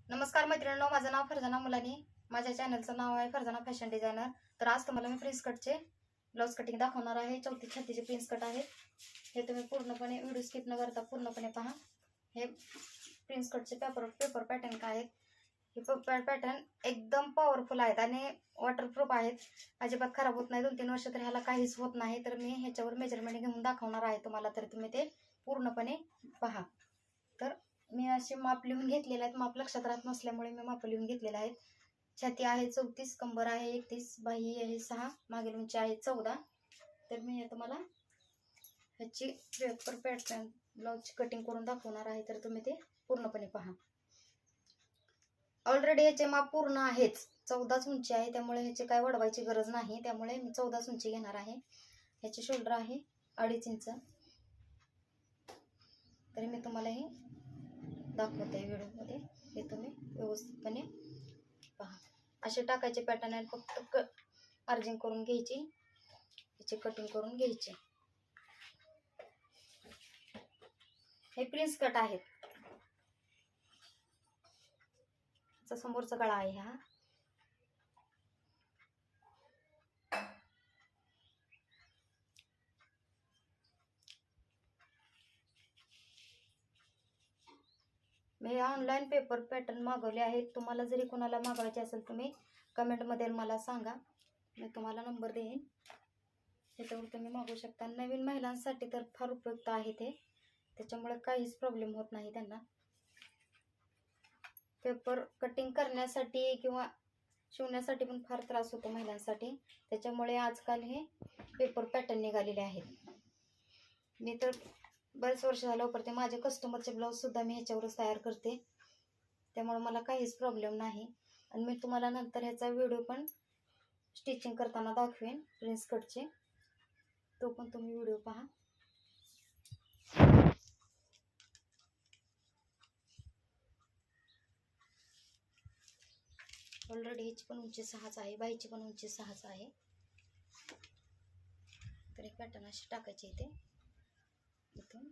नमस्कार मैत्रिणींनो, माझं नाव फरजाना मुलानी. माझ्या चॅनलचं नाव आहे फरजाना फॅशन डिझायनर. तर आज तुम्हाला मी प्रिन्स कटचे ब्लाऊज कटिंग दाखवणार आहे. 34 छातीचे प्रिन्स कट आहेत. हे तुम्ही पूर्णपणे व्हिडिओ स्किप न करता पूर्णपणे पहा. हे प्रिन्स कटचे पेपर पॅटर्न काय आहेत. हे पॅटर्न एकदम पॉवरफुल आहेत आणि वॉटरप्रूफ आहेत. अजिबात खराब होत नाही. 2-3 वर्ष तरी ह्याला काहीच होत नाही. तर मी ह्याच्यावर मेजरमेंट घेऊन दाखवणार आहे तुम्हाला, तर तुम्ही ते पूर्णपणे पहा. तर मी असे माप लिहून घेतलेले आहेत. माप लक्षात राहत नसल्यामुळे मी माप लिहून घेतलेले आहेत. छाती आहे 34, कंबर आहे 31, बाही आहे 6, मागील उंची आहे 14. तर मी तुम्हाला ह्याची पेपर पॅटर्न ब्लाऊजची कटिंग करून दाखवणार आहे. तर तुम्ही ते पूर्णपणे पहा. ऑलरेडी ह्याचे माप पूर्ण आहेच. 14च उंची आहे, त्यामुळे ह्याची काय वाढवायची गरज नाही. त्यामुळे मी 14च उंची घेणार आहे. ह्याचे शोल्डर आहे 2.5 इंच. तरी मी तुम्हाला हे दाखवते व्हिडिओमध्ये. हे तुम्ही व्यवस्थितपणे पहा. असे टाकायचे पॅटर्न आहे. फक्त मार्जिन करून घ्यायची, याची कटिंग करून घ्यायची. हे प्रिन्स कट आहेत. समोरचा गळा आहे हा. मी ऑनलाईन पेपर पॅटर्न मागवले आहेत. तुम्हाला जरी कोणाला मागवायचे असेल तुम्ही कमेंटमध्ये मला सांगा, मी तुम्हाला नंबर देईन. त्याच्यावर तुम्ही मागवू शकता. नवीन महिलांसाठी तर फार उपयुक्त आहे ते. त्याच्यामुळे काहीच प्रॉब्लेम होत नाही त्यांना. पेपर कटिंग करण्यासाठी किंवा शिवण्यासाठी पण फार त्रास होतो महिलांसाठी. त्याच्यामुळे आजकाल हे पेपर पॅटर्न निघालेले आहेत. मी तर बरेच वर्ष झालं वापरते. माझे कस्टमरचे ब्लाऊज सुद्धा मी ह्याच्यावरच तयार करते. त्यामुळे मला काहीच प्रॉब्लेम नाही. आणि मी तुम्हाला नंतर ह्याचा व्हिडिओ पण स्टिचिंग करताना दाखवेन प्रिन्स कटचे. तो पण तुम्ही व्हिडिओ पहा. ऑलरेडी ह्याची पण उंची 6च आहे, बाईची पण उंची 6च आहे. तर हे पॅटर्न असे टाकायचे इथे. इथून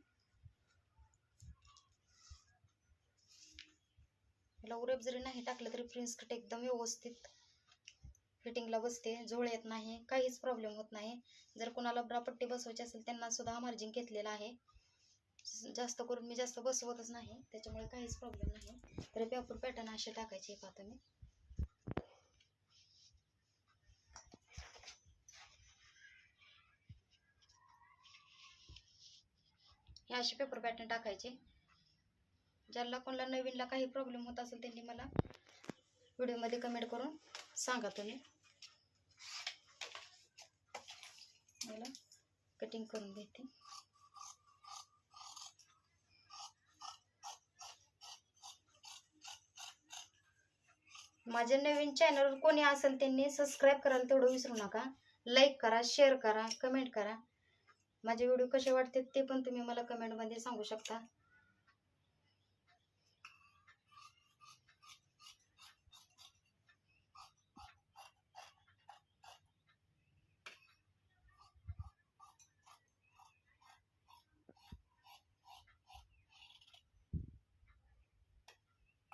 याला उरेप जरी नाही टाकलं तरी प्रिन्स कट एकदम व्यवस्थित फिटिंगला बसते. झोळ येत नाही, काहीच प्रॉब्लेम होत नाही. जर कोणाला ब्रापट्टी बसवायची असेल त्यांना सुद्धा मार्जिन घेतलेला आहे. जास्त करून मी जास्त बसवतच नाही, त्याच्यामुळे काहीच प्रॉब्लेम नाही. तर पेपर पॅटर्न असे टाकायचे पाहता मी. हे असे पेपर पॅटर्न टाकायचे. ज्याला कोणाला नवीनला काही प्रॉब्लेम होत असेल त्यांनी मला व्हिडिओमध्ये कमेंट करून सांगा तुम्ही. मला कटिंग करून घेते. माझ्या नवीन चॅनलवर कोणी असेल त्यांनी सबस्क्राईब करायला तेवढं विसरू नका. लाईक करा, शेअर करा, कमेंट करा. माझे व्हिडिओ कसे वाटते ते पण तुम्ही मला कमेंटमध्ये सांगू शकता.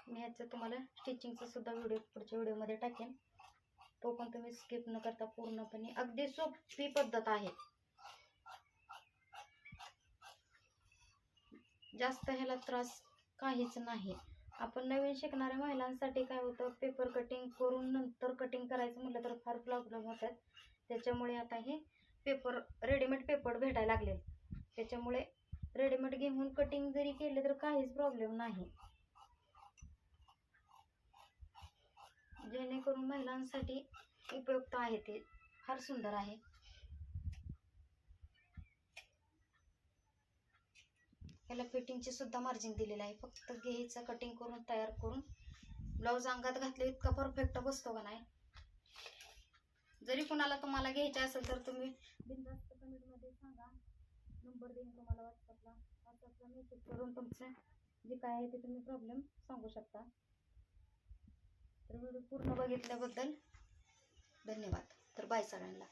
मी ह्याचं तुम्हाला स्टिचिंगचा सुद्धा व्हिडिओ पुढच्या व्हिडिओमध्ये टाकेन. तो पण तुम्ही स्किप न करता पूर्णपणे. अगदी सोपी पद्धत आहे. जास्त ह्याला त्रास काहीच नाही. आपण नवीन शिकणाऱ्या महिलांसाठी काय होतं, पेपर कटिंग करून नंतर कटिंग करायचं म्हटलं तर फार प्रॉब्लेम होतात. त्याच्यामुळे आता हे रेडीमेड पेपर भेटायला लागले. त्याच्यामुळे रेडीमेड घेऊन कटिंग जरी केले तर काहीच प्रॉब्लेम नाही. जेणेकरून महिलांसाठी उपयुक्त आहे. ते फार सुंदर आहे. याला फिटिंगचे सुद्धा मार्जिन दिलेलं आहे. फक्त घ्यायचं, कटिंग करून तयार करून ब्लाऊज अंगात घातले इतका परफेक्ट बसतो का नाही. जरी कुणाला तुम्हाला घ्यायचे असेल तर तुम्ही बिनधास्त कमेंटमध्ये सांगा. नंबर देईन तुम्हाला व्हॉट्सअपला मेसेज करून तुमचं जे काय आहे ते तुम्ही प्रॉब्लेम सांगू शकता. तर व्हिडिओ पूर्ण बघितल्याबद्दल धन्यवाद. तर बाय सगळ्यांना.